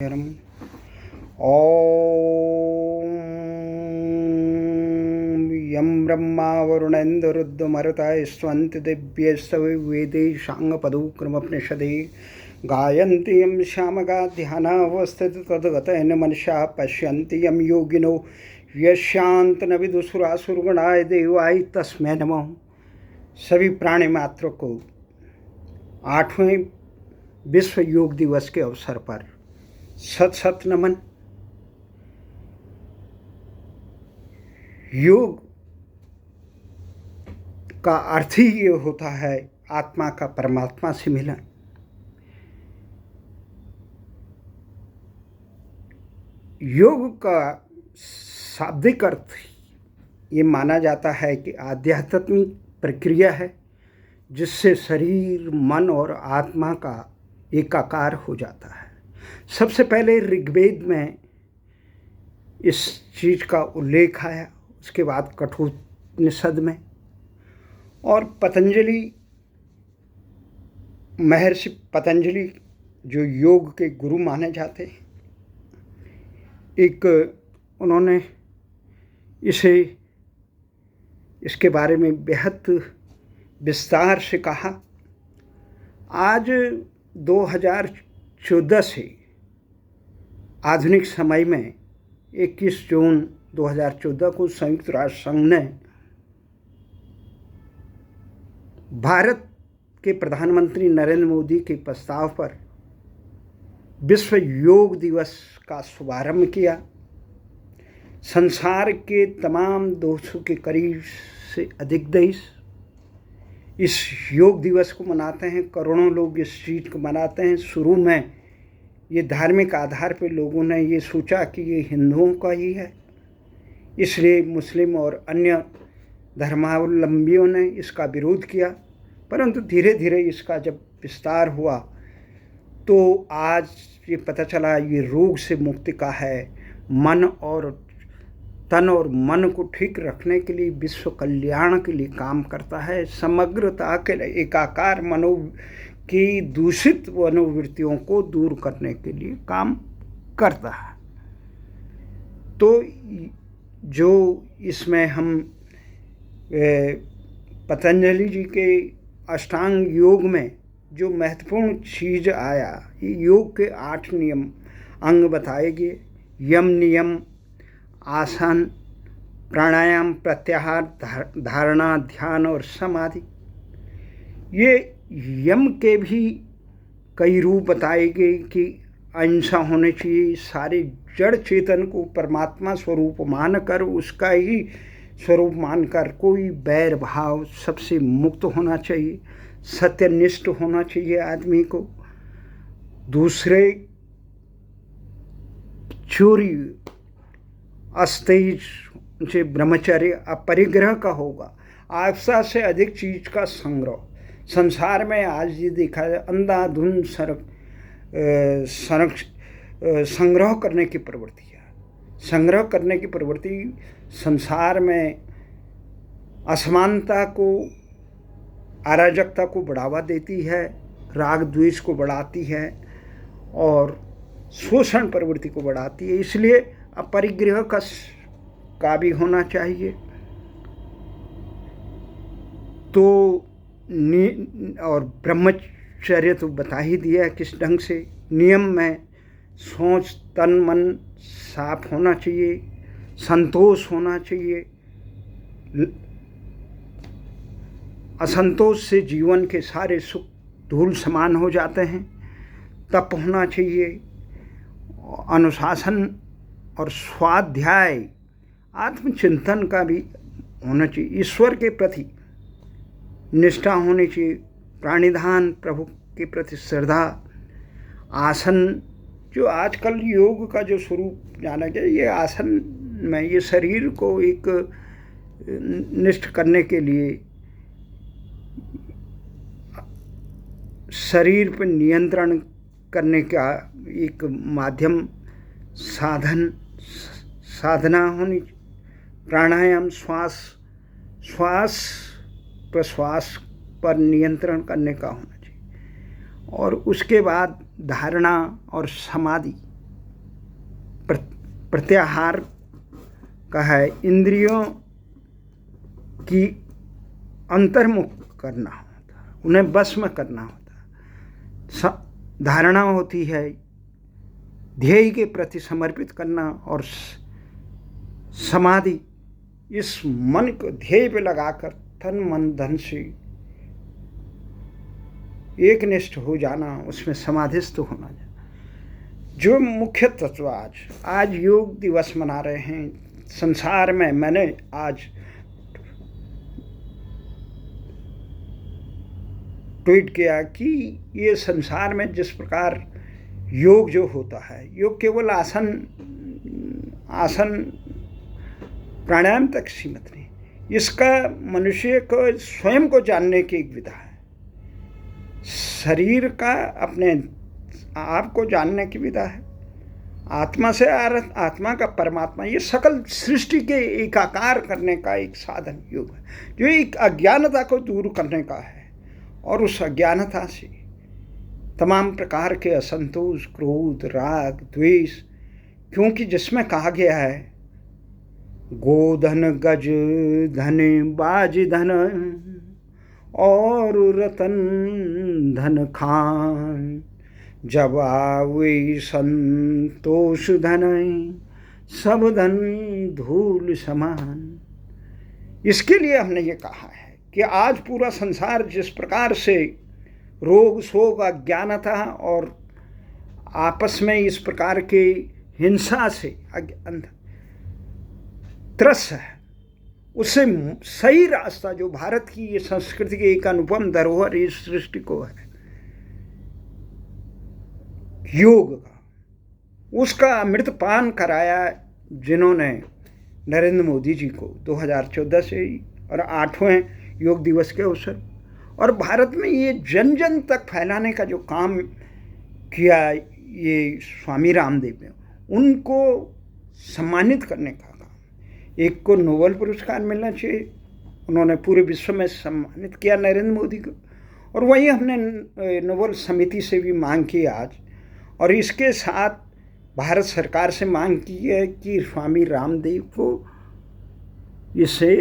ॐ यं ब्रह्मा वरुणेन्द्ररुद्रमरुतः स्वन्ति दिव्यैस्तवै वेदैः साङ्गपदोक्रमोपनिषदे गायन्ति यं श्यामगा ध्यानावस्थितं तद्गतेन मनसा पश्यन्ति यं योगिनो यशान्तनविदुसुरासुरगणाय देवाय तस्मै नमः। सभी प्राणी मात्रों को 8वें विश्व योग दिवस के अवसर पर सत सत नमन। योग का अर्थ ही ये होता है आत्मा का परमात्मा से मिलन। योग का शाब्दिक अर्थ ये माना जाता है कि आध्यात्मिक प्रक्रिया है जिससे शरीर, मन और आत्मा का एकाकार हो जाता है। सबसे पहले ऋग्वेद में इस चीज़ का उल्लेख आया, उसके बाद कठोपनिषद में, और पतंजलि, महर्षि पतंजलि जो योग के गुरु माने जाते हैं, उन्होंने इसके बारे में बेहद विस्तार से कहा। आज 2014 से आधुनिक समय में 21 जून 2014 को संयुक्त राष्ट्र संघ ने भारत के प्रधानमंत्री नरेंद्र मोदी के प्रस्ताव पर विश्व योग दिवस का शुभारंभ किया। संसार के तमाम 200 के करीब से अधिक देश इस योग दिवस को मनाते हैं। करोड़ों लोग इस चीज़ को मनाते हैं। शुरू में ये धार्मिक आधार पर लोगों ने ये सोचा कि ये हिंदुओं का ही है, इसलिए मुस्लिम और अन्य धर्मावलंबियों ने इसका विरोध किया। परंतु धीरे धीरे इसका जब विस्तार हुआ तो आज ये पता चला ये रोग से मुक्ति का है। तन और मन को ठीक रखने के लिए, विश्व कल्याण के लिए काम करता है। समग्रता के लिए, एकाकार मनो की दूषित मनोवृत्तियों को दूर करने के लिए काम करता है। तो जो इसमें हम पतंजलि जी के अष्टांग योग में जो महत्वपूर्ण चीज़ आया, ये योग के 8 नियम अंग बताए गए। यम नियम, आसन, प्राणायाम, प्रत्याहार, धारणा, ध्यान और समाधि। ये यम के भी कई रूप बताए गए कि अहिंसा होनी चाहिए। सारे जड़ चेतन को परमात्मा स्वरूप मानकर, उसका ही स्वरूप मानकर कोई बैर भाव सबसे मुक्त होना चाहिए। सत्यनिष्ठ होना चाहिए आदमी को। दूसरे चोरी, अस्तेज से ब्रह्मचर्य, अपरिग्रह का होगा। आवश्यक से अधिक चीज का संग्रह। संसार में आज ये देखा है अंधाधुंध संग्रह करने की प्रवृत्ति है। संग्रह करने की प्रवृत्ति संसार में असमानता को, अराजकता को बढ़ावा देती है, राग द्वेष को बढ़ाती है और शोषण प्रवृत्ति को बढ़ाती है। इसलिए अपरिग्रह का भी होना चाहिए। तो और ब्रह्मचर्य तो बता ही दिया किस ढंग से। नियम में सोच, तन मन साफ होना चाहिए, संतोष होना चाहिए। असंतोष से जीवन के सारे सुख धूल समान हो जाते हैं। तप होना चाहिए, अनुशासन और स्वाध्याय, आत्मचिंतन का भी होना चाहिए। ईश्वर के प्रति निष्ठा होनी चाहिए। प्राणिधान, प्रभु के प्रति श्रद्धा। आसन, जो आजकल योग का जो स्वरूप जाना गया, ये आसन में ये शरीर को एक निष्ठ करने के लिए, शरीर पर नियंत्रण करने का एक माध्यम, साधना होनी। प्राणायाम, श्वास प्रश्वास पर नियंत्रण करने का होना चाहिए। और उसके बाद धारणा और समाधि। प्रत्याहार का है, इंद्रियों की अंतर्मुख करना होता है, उन्हें वश में करना होता है। धारणा होती है ध्येय के प्रति समर्पित करना, और समाधि इस मन को ध्येय पे लगाकर तन मन धन से एकनिष्ठ हो जाना, उसमें समाधिस्थ होना। जो मुख्य तत्व आज योग दिवस मना रहे हैं संसार में, मैंने आज ट्वीट किया कि ये संसार में जिस प्रकार योग जो होता है, योग केवल आसन प्राणायाम तक सीमित नहीं, इसका मनुष्य को स्वयं को जानने की एक विधा है, शरीर का अपने आप को जानने की विधा है, आत्मा से आत्मा का परमात्मा, ये सकल सृष्टि के एकाकार करने का एक साधन योग है, जो एक अज्ञानता को दूर करने का है। और उस अज्ञानता से तमाम प्रकार के असंतोष, क्रोध, राग, द्वेष, क्योंकि जिसमें कहा गया है गोधन गज धन बाज धन और रतन धन खान, जब आवे संतोष धन सब धन धूल समान। इसके लिए हमने ये कहा है कि आज पूरा संसार जिस प्रकार से रोग शोक अज्ञानता और आपस में इस प्रकार के हिंसा से त्रस्त है, उससे सही रास्ता जो भारत की ये संस्कृति की एक अनुपम धरोहर इस सृष्टि को है योग का, उसका अमृतपान कराया जिन्होंने नरेंद्र मोदी जी को 2014 से और 8वें योग दिवस के अवसर, और भारत में ये जन जन तक फैलाने का जो काम किया ये स्वामी रामदेव ने, उनको सम्मानित करने का काम। एक को नोबेल पुरस्कार मिलना चाहिए, उन्होंने पूरे विश्व में सम्मानित किया नरेंद्र मोदी को, और वही हमने नोबेल समिति से भी मांग की आज, और इसके साथ भारत सरकार से मांग की है कि स्वामी रामदेव को इसे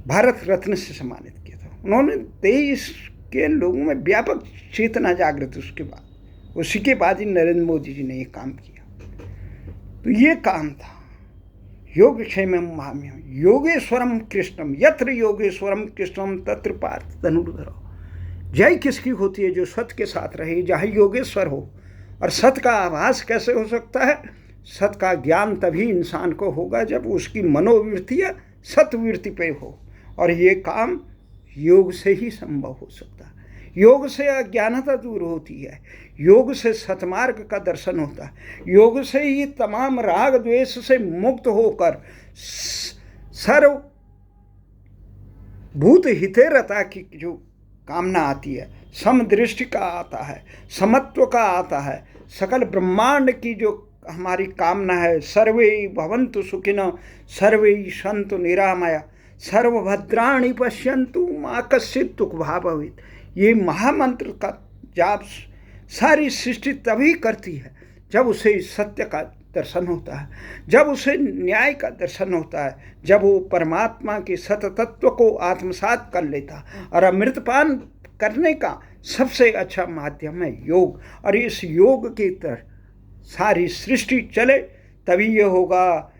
भारत रत्न से सम्मानित किया था। उन्होंने देश के लोगों में व्यापक चेतना जागृत, उसी के बाद ही नरेंद्र मोदी जी ने ये काम किया। तो ये काम था योग क्षेमं महाम्यहम् योगेश्वरम कृष्णम यत्र योगेश्वरम कृष्णम तत्र पार्थ धनुर्धरो। जय किसकी होती है? जो सत्य के साथ रहे, जहाँ योगेश्वर हो। और सत्य का आभास कैसे हो सकता है? सत्य का ज्ञान तभी इंसान को होगा जब उसकी मनोवृत्ति या सत्वृत्ति पे हो, और ये काम योग से ही संभव हो सकता है। योग से अज्ञानता दूर होती है, योग से सतमार्ग का दर्शन होता है, योग से ही तमाम राग द्वेष से मुक्त होकर सर्व भूत हितेरता की जो कामना आती है, समदृष्टि का आता है, समत्व का आता है, सकल ब्रह्मांड की जो हमारी कामना है, सर्वे भवन्तु सुखिनः सर्वे सन्तु निरामया सर्वभद्राणि पश्यन्तु मा कश्चित् दुःखभाग् भवेत्। ये महामंत्र का जाप सारी सृष्टि तभी करती है जब उसे सत्य का दर्शन होता है, जब उसे न्याय का दर्शन होता है, जब वो परमात्मा के सततत्व को आत्मसात कर लेता। और अमृतपान करने का सबसे अच्छा माध्यम है योग, और इस योग की तरह सारी सृष्टि चले तभी ये होगा।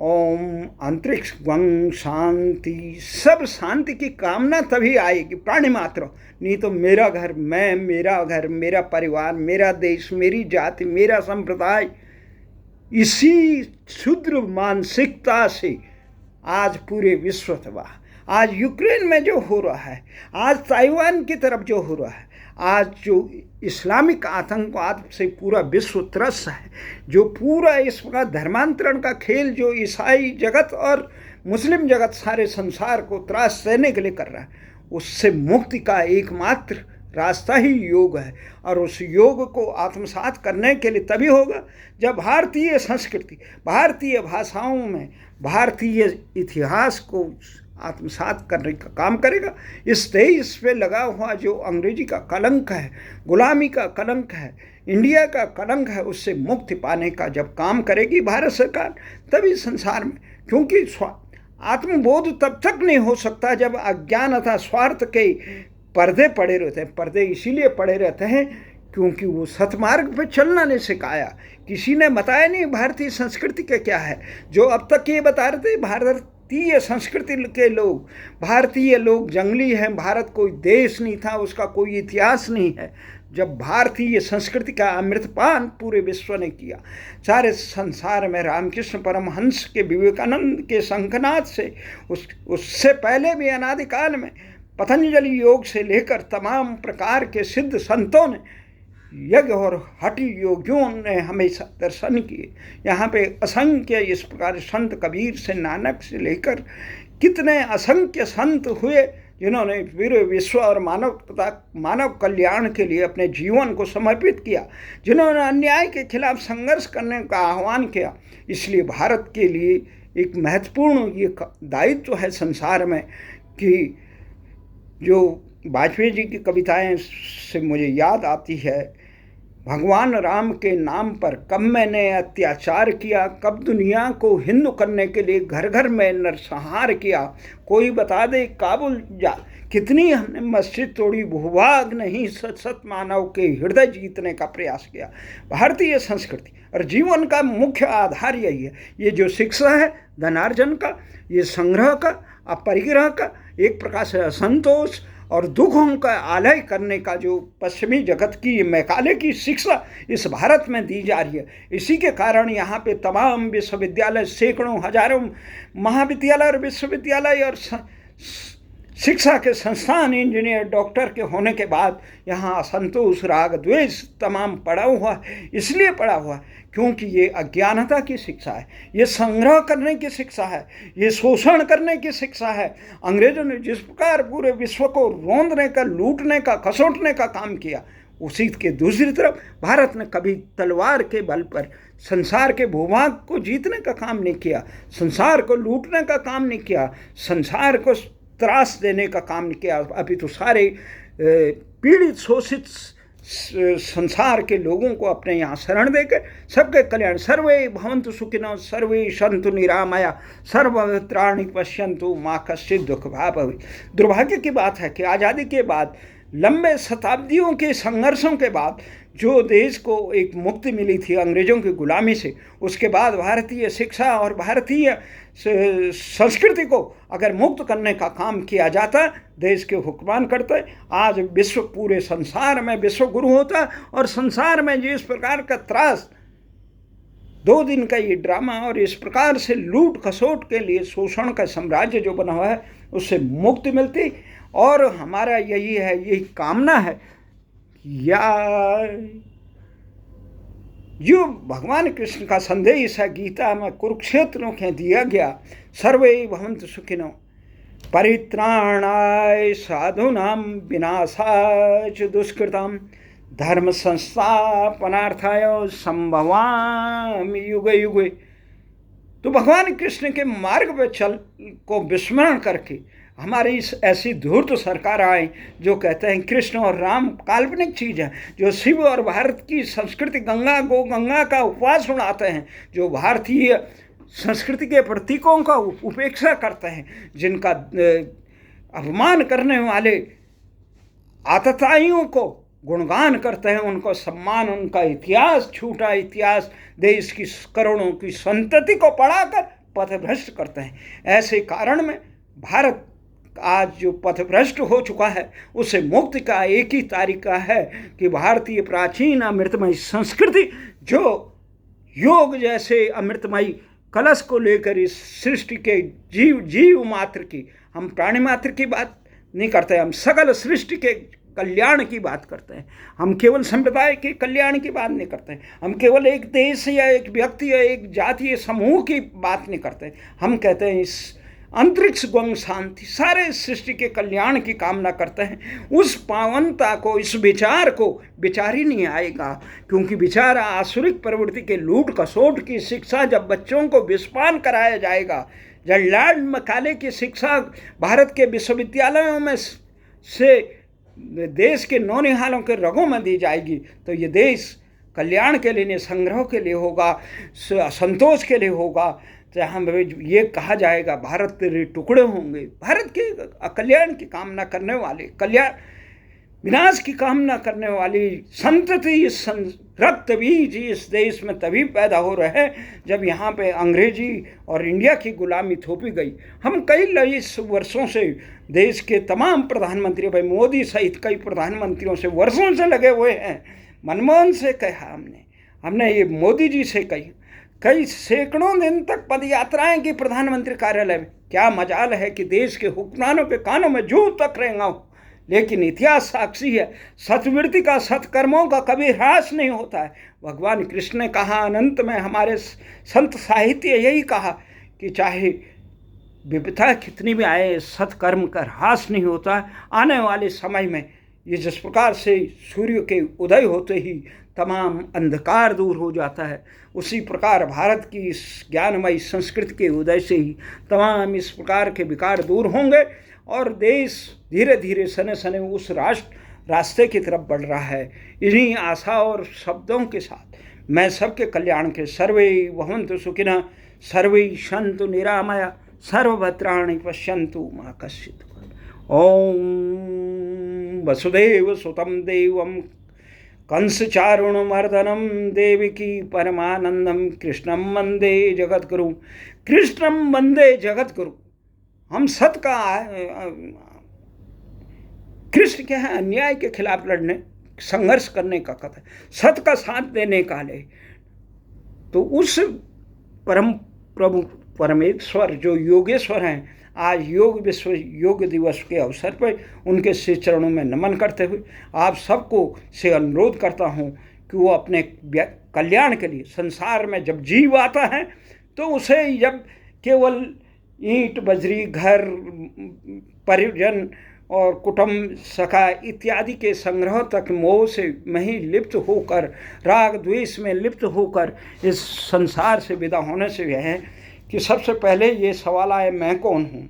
ओम अंतरिक्ष वं शांति, सब शांति की कामना तभी आएगी प्राणी मात्र, नहीं तो मेरा घर, मैं, मेरा घर, मेरा परिवार, मेरा देश, मेरी जाति, मेरा संप्रदाय, इसी क्षुद्र मानसिकता से आज पूरे विश्व तबाह। आज यूक्रेन में जो हो रहा है, आज ताइवान की तरफ जो हो रहा है, आज जो इस्लामिक आतंकवाद से पूरा विश्व त्रस्त है, जो पूरा इस प्रकार धर्मांतरण का खेल जो ईसाई जगत और मुस्लिम जगत सारे संसार को त्रास सहने के लिए कर रहा है, उससे मुक्ति का एकमात्र रास्ता ही योग है। और उस योग को आत्मसात करने के लिए तभी होगा जब भारतीय संस्कृति, भारतीय भाषाओं में भारतीय इतिहास को आत्मसात करने का काम करेगा। इस देश पे लगा हुआ जो अंग्रेजी का कलंक है, गुलामी का कलंक है, इंडिया का कलंक है, उससे मुक्ति पाने का जब काम करेगी भारत सरकार, तभी संसार में, क्योंकि आत्मबोध तब तक नहीं हो सकता जब अज्ञानता स्वार्थ के पर्दे पड़े रहते हैं। पर्दे इसीलिए पड़े रहते हैं क्योंकि वो सतमार्ग पे चलना नहीं सिखाया, किसी ने बताया नहीं भारतीय संस्कृति का क्या है। जो अब तक ये बता रहे थे भारतीय संस्कृति के लोग, भारतीय लोग जंगली हैं, भारत कोई देश नहीं था, उसका कोई इतिहास नहीं है। जब भारतीय संस्कृति का अमृतपान पूरे विश्व ने किया, सारे संसार में रामकृष्ण परमहंस के, विवेकानंद के, शंखनाथ से, उससे पहले भी अनादिकाल में पतंजलि योग से लेकर तमाम प्रकार के सिद्ध संतों ने, यज्ञ और हठि योगियों ने हमेशा दर्शन किए। यहाँ पे असंख्य इस प्रकार संत, कबीर से नानक से लेकर कितने असंख्य संत हुए जिन्होंने पूरे विश्व और मानव कल्याण के लिए अपने जीवन को समर्पित किया, जिन्होंने अन्याय के खिलाफ संघर्ष करने का आह्वान किया। इसलिए भारत के लिए एक महत्वपूर्ण ये दायित्व है संसार में कि जो वाजपेयी जी की कविताएं से मुझे याद आती है, भगवान राम के नाम पर कब मैंने अत्याचार किया, कब दुनिया को हिंदू करने के लिए घर घर में नरसंहार किया, कोई बता दे काबुल जा, कितनी हमने मस्जिद तोड़ी, भूभाग नहीं सत सत मानव के हृदय जीतने का प्रयास किया। भारतीय संस्कृति और जीवन का मुख्य आधार यही है। ये जो शिक्षा है धनार्जन का, ये संग्रह का, अपरिग्रह का, एक प्रकार से असंतोष और दुखों का आलय करने का जो पश्चिमी जगत की मैकाले की शिक्षा इस भारत में दी जा रही है, इसी के कारण यहाँ पे तमाम विश्वविद्यालय, सैकड़ों हजारों महाविद्यालय और विश्वविद्यालय और शिक्षा के संस्थान, इंजीनियर, डॉक्टर के होने के बाद यहाँ असंतोष, राग, द्वेष तमाम पड़ा हुआ है। इसलिए पड़ा हुआ है क्योंकि ये अज्ञानता की शिक्षा है, ये संग्रह करने की शिक्षा है, ये शोषण करने की शिक्षा है। अंग्रेजों ने जिस प्रकार पूरे विश्व को रोंदने का, लूटने का, खसोटने का काम किया, उसी के दूसरी तरफ भारत ने कभी तलवार के बल पर संसार के भूभाग को जीतने का काम नहीं किया, संसार को लूटने का काम नहीं किया, संसार को त्रास देने का काम नहीं किया। अभी तो सारे पीड़ित, शोषित संसार के लोगों को अपने यहाँ शरण देकर सबके कल्याण, सर्वे भवन्तु सुखिनः सर्वे सन्तु निरामया सर्वभद्राणि पश्यन्तु मा कश्चित् दुःख भाग् भवेत्। दुर्भाग्य की बात है कि आज़ादी के बाद, लंबे शताब्दियों के संघर्षों के बाद जो देश को एक मुक्ति मिली थी अंग्रेजों की गुलामी से, उसके बाद भारतीय शिक्षा और भारतीय संस्कृति को अगर मुक्त करने का काम किया जाता, देश के हुक्मरान करते, आज विश्व, पूरे संसार में विश्व गुरु होता। और संसार में जिस प्रकार का त्रास, 2 दिन का ये ड्रामा और इस प्रकार से लूट खसोट के लिए शोषण का साम्राज्य जो बना हुआ है, उससे मुक्ति मिलती। और हमारा यही है, यही कामना है या जो भगवान कृष्ण का संदेश है गीता में, कुरुक्षेत्र में दिया गया, सर्वे भवन्तु सुखिनः परित्राणाय साधूनां विनाशाय च दुष्कृतां धर्म संस्थापनार्थाय संभवामि युगे युगे। तो भगवान कृष्ण के मार्ग पर चल को विस्मरण करके हमारी इस ऐसी धूर्त सरकार आए जो कहते हैं कृष्ण और राम काल्पनिक चीज़ है, जो शिव और भारत की संस्कृति गंगा गंगा का उपवास उड़ाते हैं, जो भारतीय संस्कृति के प्रतीकों का उपेक्षा करते हैं, जिनका अपमान करने वाले आतताइयों को गुणगान करते हैं, उनको सम्मान, उनका इतिहास, छूटा इतिहास, देश की करोड़ों की संतति को पढ़ाकर पथभ्रष्ट करते हैं। ऐसे कारण में भारत आज जो पथभ्रष्ट हो चुका है, उसे मुक्ति का एक ही तरीका है कि भारतीय प्राचीन अमृतमयी संस्कृति, जो योग जैसे अमृतमयी कलश को लेकर इस सृष्टि के जीव मात्र की, हम प्राणी मात्र की बात नहीं करते, हम सकल सृष्टि के कल्याण की बात करते हैं। हम केवल संप्रदाय के कल्याण की बात नहीं करते, हम केवल एक देश या एक व्यक्ति या एक जातीय समूह की बात नहीं करते। हम कहते हैं इस अंतरिक्ष गंग शांति, सारे सृष्टि के कल्याण की कामना करते हैं। उस पावनता को, इस विचार को विचार ही नहीं आएगा, क्योंकि विचार आसुरिक प्रवृत्ति के लूट खसोट की शिक्षा जब बच्चों को विस्पान कराया जाएगा, जब लॉर्ड मैकाले की शिक्षा भारत के विश्वविद्यालयों में से देश के नौनिहालों के रगों में दी जाएगी, तो ये देश कल्याण के लिए नहीं, संग्रह के लिए होगा, संतोष के लिए होगा। जहाँ ये कहा जाएगा भारत तेरे टुकड़े होंगे, भारत के कल्याण की कामना करने वाले, कल्याण विनाश की कामना करने वाली संतति, रक्त बीज इस देश में तभी पैदा हो रहे हैं जब यहाँ पे अंग्रेजी और इंडिया की गुलामी थोपी गई। हम कई वर्षों से देश के तमाम प्रधानमंत्री, भाई मोदी सहित कई प्रधानमंत्रियों से वर्षों से लगे हुए हैं। मनमोहन से कहा हमने ये मोदी जी से कई सैकड़ों दिन तक पद यात्राएं की प्रधानमंत्री कार्यालय में। क्या मजाल है कि देश के हुक्मरानों के कानों में जूं तक रेंगा हो, लेकिन इतिहास साक्षी है, सत्वृत्ति का, सत्कर्मों का कभी ह्रास नहीं होता है। भगवान कृष्ण ने कहा, अनंत में हमारे संत साहित्य यही कहा कि चाहे विपदा कितनी भी आए, सत्कर्म का ह्रास नहीं होता है। आने वाले समय में ये जिस प्रकार से सूर्य के उदय होते ही तमाम अंधकार दूर हो जाता है, उसी प्रकार भारत की इस ज्ञानमयी संस्कृति के उदय से ही तमाम इस प्रकार के विकार दूर होंगे और देश धीरे धीरे सने सने उस रास्ते की तरफ बढ़ रहा है। इन्हीं आशा और शब्दों के साथ मैं सबके कल्याण के सर्वे भवन्तु सुखिनः, सर्वे सन्तु निरामया, सर्वभद्राणि पश्यन्तु मा कश्चित्। ओम वसुदेव सुतं देवं कंसचारुणमर्दनं देवकी परमानंदम कृष्णं वंदे जगद्गुरु, कृष्णं वंदे जगद्गुरु। हम सत का, कृष्ण क्या है, अन्याय के खिलाफ लड़ने, संघर्ष करने का कथन, सत का साथ देने का ले। तो उस परम प्रभु परमेश्वर जो योगेश्वर हैं, आज विश्व योग दिवस के अवसर पर उनके श्री चरणों में नमन करते हुए आप सबको से अनुरोध करता हूँ कि वो अपने कल्याण के लिए, संसार में जब जीव आता है तो उसे जब केवल ईंट बजरी घर परिजन और कुटुंब सखा इत्यादि के संग्रह तक मोह से नहीं लिप्त होकर, राग द्वेष में लिप्त होकर इस संसार से विदा होने से यह है कि सबसे पहले ये सवाल आए, मैं कौन हूँ,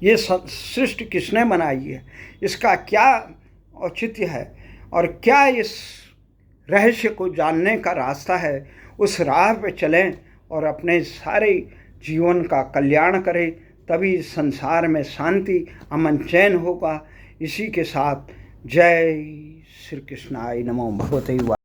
ये सृष्टि किसने बनाई है, इसका क्या औचित्य है और क्या इस रहस्य को जानने का रास्ता है। उस राह पे चलें और अपने सारे जीवन का कल्याण करें, तभी संसार में शांति अमन चैन होगा। इसी के साथ जय श्री कृष्णाय नमो भगवते।